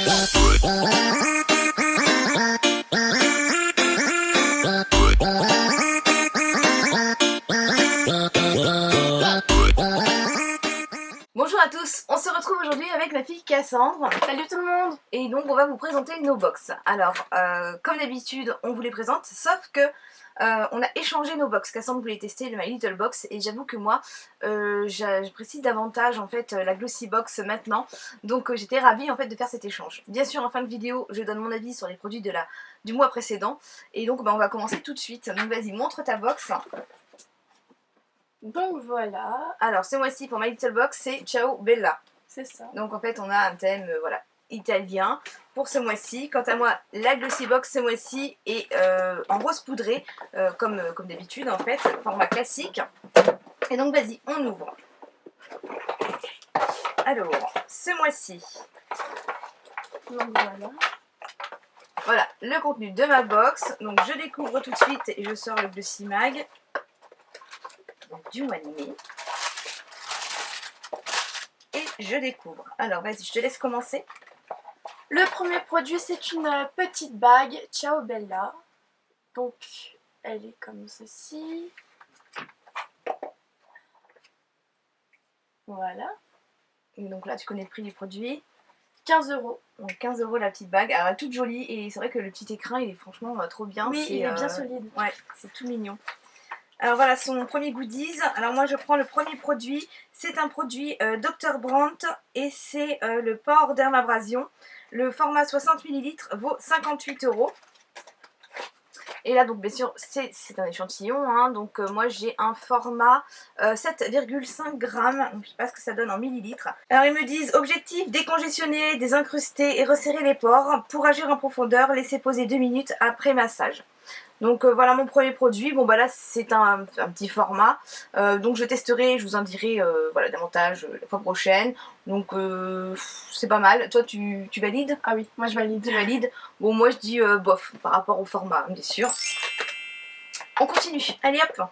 Bonjour à tous, on se retrouve aujourd'hui avec ma fille Cassandre. Salut tout le monde. Et donc on va vous présenter nos box. Alors, comme d'habitude, on vous les présente, sauf que on a échangé nos box. Cassandre voulait tester le My Little Box et j'avoue que moi, j'apprécie davantage en fait la Glossy Box maintenant. Donc j'étais ravie en fait de faire cet échange. Bien sûr, en fin de vidéo, je donne mon avis sur les produits du mois précédent. Et donc on va commencer tout de suite. Donc vas-y, montre ta box. Donc voilà. Alors ce mois-ci pour My Little Box, c'est Ciao Bella. C'est ça. Donc en fait on a un thème voilà, italien pour ce mois-ci. Quant à moi, la Glossy Box ce mois-ci est en rose poudré, comme d'habitude en fait, format classique. Et donc vas-y, on ouvre. Alors, ce mois-ci, Donc voilà. voilà le contenu de ma box. Donc je découvre tout de suite et je sors le Glossy Mag. Donc, du mois de mai. Et je découvre. Alors vas-y, je te laisse commencer. Le premier produit, c'est une petite bague Ciao Bella. Donc elle est comme ceci. Voilà. Et donc là tu connais le prix du produit. 15 €. Donc 15 € la petite bague. Alors elle est toute jolie et c'est vrai que le petit écrin il est franchement trop bien. Oui, il est bien solide. Ouais, c'est tout mignon. Alors voilà son premier goodies. Alors moi je prends le premier produit. C'est un produit Dr Brandt et c'est le pore dermabrasion. Le format 60 ml vaut 58 €. Et là donc bien sûr c'est un échantillon. Hein, donc moi j'ai un format 7,5 grammes. Donc je sais pas ce que ça donne en millilitres. Alors ils me disent objectif décongestionner, désincruster et resserrer les pores. Pour agir en profondeur, laissez poser 2 minutes après massage. Donc voilà mon premier produit. Bon bah là c'est un petit format. Donc je testerai, je vous en dirai voilà, davantage la fois prochaine. Donc c'est pas mal. Toi tu valides? Ah oui, moi je valide. Tu valides? Bon moi je dis bof par rapport au format bien sûr. On continue. Allez hop.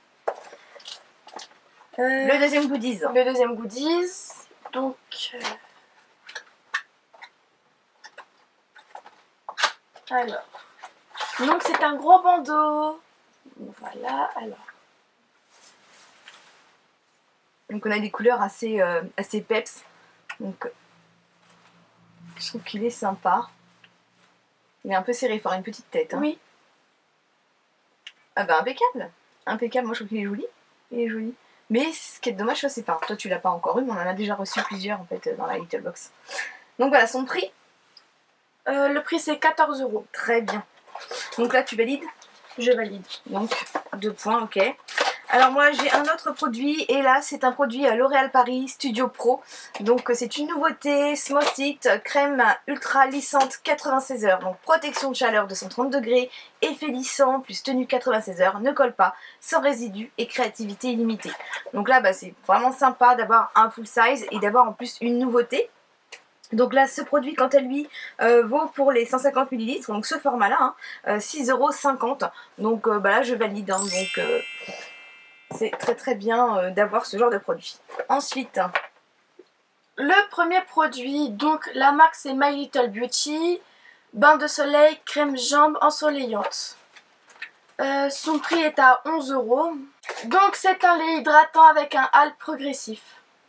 Le deuxième goodies. Le deuxième goodies. Donc alors. Donc c'est un gros bandeau. Voilà, alors. Donc on a des couleurs assez peps. Donc je trouve qu'il est sympa. Il est un peu serré, il faut avoir une petite tête. Hein. Oui. Ah bah impeccable. Impeccable, moi je trouve qu'il est joli. Il est joli. Mais ce qui est dommage, c'est pas. Toi tu l'as pas encore eu, mais on en a déjà reçu plusieurs en fait dans la Little Box. Donc voilà, son prix. Le prix c'est 14 €. Très bien. Donc là tu valides? Je valide. Donc 2 points, ok. Alors moi j'ai un autre produit et là c'est un produit L'Oréal Paris Studio Pro. Donc c'est une nouveauté, Small Stick, crème ultra lissante 96 heures. Donc protection de chaleur de 130 degrés, effet lissant plus tenue 96 heures, ne colle pas, sans résidus et créativité illimitée. Donc là bah, c'est vraiment sympa d'avoir un full size et d'avoir en plus une nouveauté. Donc là, ce produit, quant à lui, vaut pour les 150 ml, donc ce format-là, hein, 6,50 €. Donc bah là, je valide. Hein, donc c'est très très bien d'avoir ce genre de produit. Ensuite, le premier produit, donc la marque c'est My Little Beauty. Bain de soleil, crème jambes ensoleillante. Son prix est à 11 €. Donc c'est un lait hydratant avec un hâle progressif.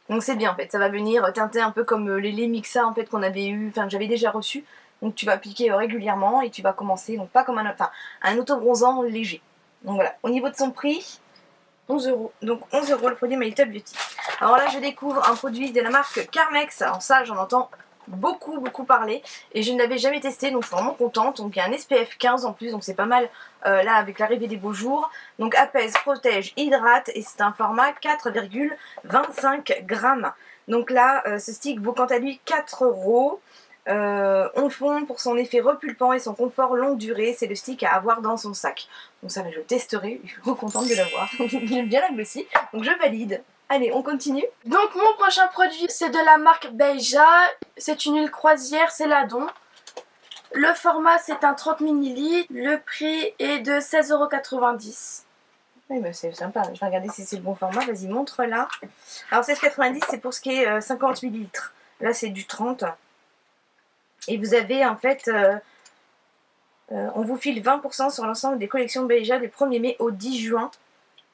donc c'est bien en fait, ça va venir teinter un peu comme les laits Mixa en fait qu'on avait eu, enfin j'avais déjà reçu. Donc tu vas appliquer régulièrement et tu vas commencer, donc pas comme un auto-bronzant léger. Donc voilà, au niveau de son prix, 11 €. donc 11 € le produit My Little Beauty. Alors là je découvre un produit de la marque Carmex, alors ça j'en entends beaucoup parler et je ne l'avais jamais testé donc je suis vraiment contente. Donc il y a un SPF 15 en plus, donc c'est pas mal là avec l'arrivée des beaux jours. Donc apaise, protège, hydrate et c'est un format 4,25 grammes. Donc là ce stick vaut quant à lui 4 €. On fond pour son effet repulpant et son confort longue durée, c'est le stick à avoir dans son sac. Donc ça je testerai, je suis trop contente de l'avoir. J'aime bien la Glossy, donc je valide. Allez, on continue. Donc mon prochain produit c'est de la marque Beija. C'est une huile croisière, c'est Ladon. Le format c'est un 30 ml. Le prix est de 16,90 €. Oui, bah c'est sympa. Je vais regarder si c'est le bon format. Vas-y, montre là. Alors 16,90 c'est pour ce qui est 50 ml. Là c'est du 30. Et vous avez en fait, on vous file 20% sur l'ensemble des collections Beija du 1er mai au 10 juin.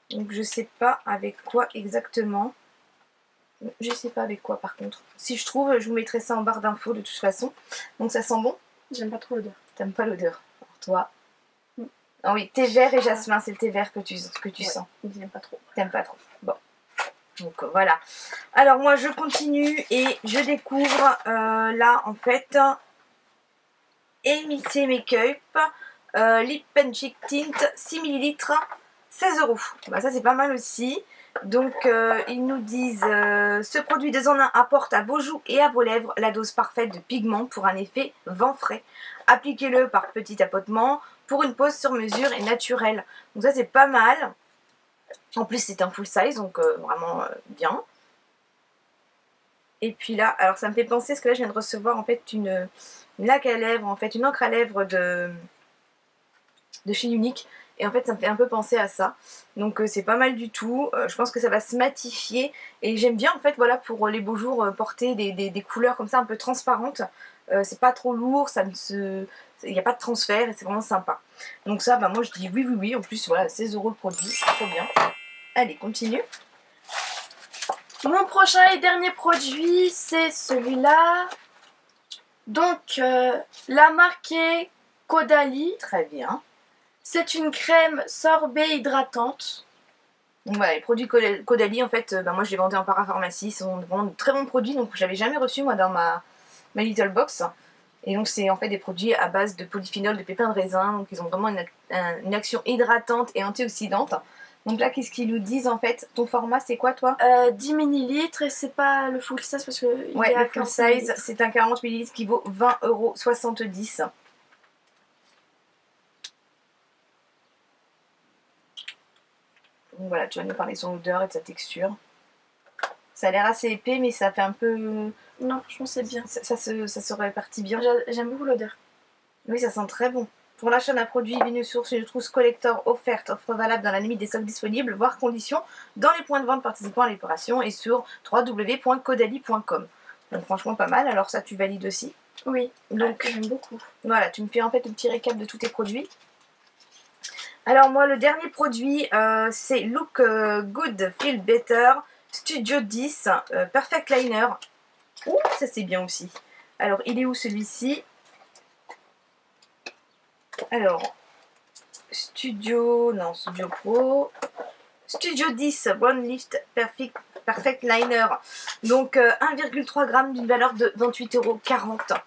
Donc je sais pas avec quoi exactement. Je sais pas avec quoi par contre. Si je trouve, je vous mettrai ça en barre d'infos de toute façon. Donc ça sent bon? J'aime pas trop l'odeur. T'aimes pas l'odeur? Pour toi? Ah oui, thé vert et jasmin, c'est le thé vert que tu sens. J'aime pas trop. T'aimes pas trop. Bon. Donc voilà. Alors moi je continue et je découvre là en fait Amitié Make-up Lip and Cheek Tint 6 ml 16 €. Bah, ça c'est pas mal aussi. Donc ils nous disent ce produit 2 en 1 apporte à vos joues et à vos lèvres la dose parfaite de pigments pour un effet vent frais. Appliquez-le par petits tapotements pour une pose sur mesure et naturelle. Donc ça c'est pas mal. En plus c'est un full size donc vraiment bien. Et puis là, alors ça me fait penser parce que là je viens de recevoir en fait une laque à lèvres, en fait une encre à lèvres de chez Unique. Et en fait ça me fait un peu penser à ça. Donc c'est pas mal du tout. Je pense que ça va se matifier. Et j'aime bien en fait voilà pour les beaux jours porter des couleurs comme ça un peu transparentes. C'est pas trop lourd, il n'y a pas de transfert et c'est vraiment sympa. Donc ça bah moi je dis oui oui oui. En plus voilà 16 € le produit, c'est trop bien. Allez continue. Mon prochain et dernier produit c'est celui-là. Donc la marque est Caudalie. Très bien. C'est une crème sorbet hydratante. Donc voilà, les produits Caudalie, en fait, moi je les vendais en parapharmacie, ils sont vraiment de très bons produits, donc j'avais jamais reçu moi dans ma little box. Et donc c'est en fait des produits à base de polyphénol, de pépins de raisin, donc ils ont vraiment une action hydratante et antioxydante. Donc là, qu'est-ce qu'ils nous disent en fait? Ton format c'est quoi toi? 10 ml et c'est pas le full size parce que ouais, le full size, c'est un 40 ml qui vaut 20,70 €. Donc voilà, tu vas nous parler de son odeur et de sa texture. Ça a l'air assez épais, mais ça fait un peu... Non, franchement, c'est bien. Ça se répartit bien. J'aime beaucoup l'odeur. Oui, ça sent très bon. Pour l'achat d'un produit Venus-Source, une trousse collector offerte, offre valable dans la limite des stocks disponibles, voire conditions, dans les points de vente participant à l'épuration et sur www.caudalie.com. Donc franchement pas mal. Alors ça, tu valides aussi? Oui, donc j'aime beaucoup. Voilà, tu me fais en fait un petit récap de tous tes produits. Alors moi le dernier produit c'est Look Good Feel Better Studio 10 Perfect Liner. Ouh, ça c'est bien aussi. Alors il est où celui-ci? Alors Studio Pro Studio 10 One Lift Perfect Liner. Donc 1,3 g d'une valeur de 28,40 €.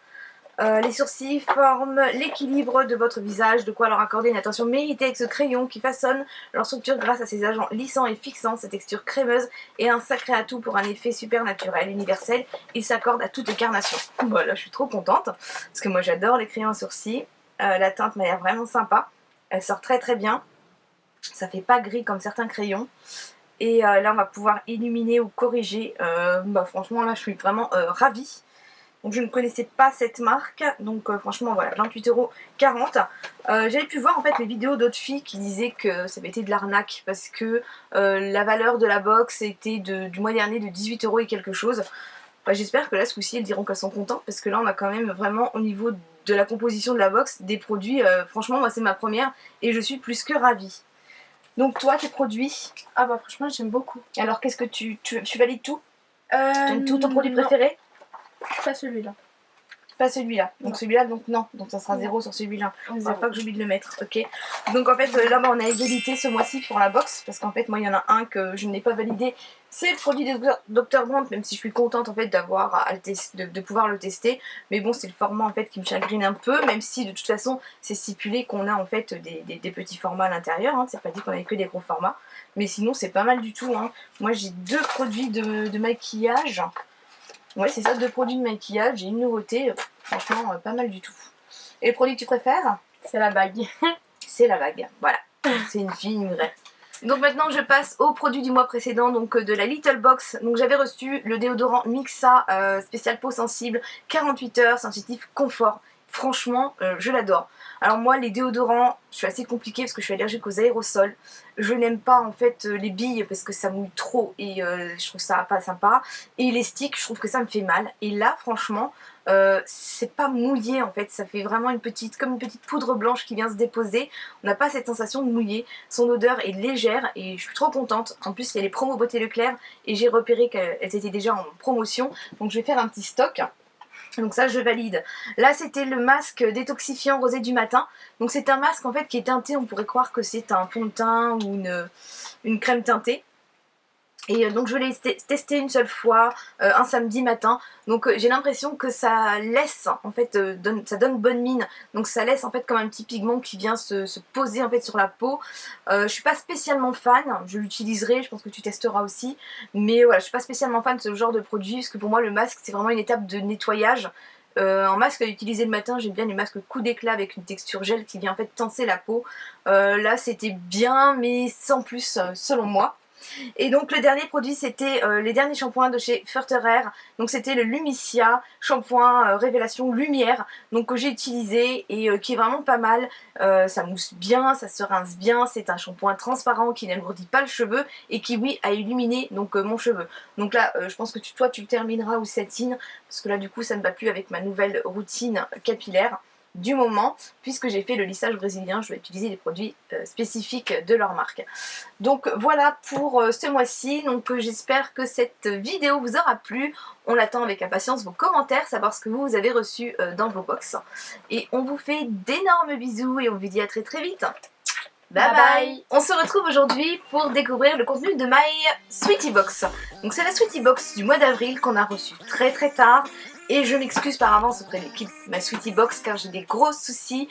Les sourcils forment l'équilibre de votre visage, de quoi leur accorder une attention méritée avec ce crayon qui façonne leur structure grâce à ses agents lissants et fixants. Sa texture crémeuse est un sacré atout pour un effet super naturel, universel. Il s'accorde à toute carnation. Voilà, je suis trop contente parce que moi j'adore les crayons à sourcils. La teinte m'a l'air vraiment sympa. Elle sort très très bien. Ça fait pas gris comme certains crayons. Et là on va pouvoir illuminer ou corriger. Franchement là je suis vraiment ravie. Donc je ne connaissais pas cette marque, donc franchement voilà, 28,40 €. J'avais pu voir en fait les vidéos d'autres filles qui disaient que ça avait été de l'arnaque parce que la valeur de la box était du mois dernier de 18 € et quelque chose. J'espère que là ce coup-ci elles diront qu'elles sont contentes parce que là on a quand même vraiment au niveau de la composition de la box des produits, franchement moi c'est ma première et je suis plus que ravie. Donc toi tes produits? Ah bah franchement j'aime beaucoup. Alors qu'est-ce que tu valides tout? Tout ton produit préféré? Pas celui-là. Pas celui-là. Donc celui-là, donc non. Donc ça sera 0 sur celui-là. Il ne faut pas que j'oublie de le mettre. Ok. Donc en fait, là, on a égalité ce mois-ci pour la box. Parce qu'en fait, moi, il y en a un que je n'ai pas validé. C'est le produit de Dr. Brandt, même si je suis contente en fait d'avoir de pouvoir le tester. Mais bon, c'est le format en fait qui me chagrine un peu. Même si de toute façon, c'est stipulé qu'on a en fait des petits formats à l'intérieur. Hein. C'est pas dit qu'on avait que des gros formats. Mais sinon, c'est pas mal du tout. Hein. Moi, j'ai 2 produits de maquillage. Ouais, c'est ça, 2 produits de maquillage. J'ai une nouveauté, franchement, pas mal du tout. Et le produit que tu préfères? C'est la bague. C'est la bague, voilà. C'est une fille, une vraie. Donc maintenant, je passe au produit du mois précédent, donc de la Little Box. Donc j'avais reçu le déodorant Mixa spécial peau sensible, 48 heures, sensitif confort. franchement je l'adore. Alors moi les déodorants, je suis assez compliquée parce que je suis allergique aux aérosols. Je n'aime pas en fait les billes parce que ça mouille trop et je trouve ça pas sympa. Et les sticks, je trouve que ça me fait mal. Et là franchement c'est pas mouillé en fait, ça fait vraiment comme une petite poudre blanche qui vient se déposer. On n'a pas cette sensation de mouiller. Son odeur est légère et je suis trop contente. En plus il y a les promos Beauté Leclerc et j'ai repéré qu'elles étaient déjà en promotion. Donc je vais faire un petit stock. Donc ça je valide. Là c'était le masque détoxifiant rosé du matin. Donc c'est un masque en fait qui est teinté, on pourrait croire que c'est un fond de teint ou une crème teintée. Et donc je l'ai testé une seule fois, un samedi matin. Donc j'ai l'impression que ça laisse, en fait, ça donne bonne mine. Donc ça laisse en fait comme un petit pigment qui vient se poser en fait sur la peau. Je suis pas spécialement fan, je l'utiliserai, je pense que tu testeras aussi. Mais voilà, je suis pas spécialement fan de ce genre de produit parce que pour moi le masque c'est vraiment une étape de nettoyage. En masque à utiliser le matin, j'aime bien les masques coup d'éclat avec une texture gel qui vient en fait tenser la peau. Là c'était bien mais sans plus selon moi. Et donc le dernier produit c'était les derniers shampoings de chez Furterer. Donc c'était le Lumicia shampoing révélation lumière, donc que j'ai utilisé et qui est vraiment pas mal. Ça mousse bien, ça se rince bien, c'est un shampoing transparent qui n'alourdit pas le cheveu et qui oui a illuminé donc mon cheveu. Donc là je pense que toi tu le termineras au satine parce que là du coup ça ne va plus avec ma nouvelle routine capillaire du moment, puisque j'ai fait le lissage brésilien, je vais utiliser des produits spécifiques de leur marque. Donc voilà pour ce mois-ci, donc j'espère que cette vidéo vous aura plu. On attend avec impatience vos commentaires, savoir ce que vous avez reçu dans vos box. Et on vous fait d'énormes bisous et on vous dit à très très vite. Bye bye. On se retrouve aujourd'hui pour découvrir le contenu de My Sweetie Box. Donc c'est la Sweetie Box du mois d'avril qu'on a reçue très tard. Et je m'excuse par avance auprès de l'équipe My Sweetie Box car j'ai des gros soucis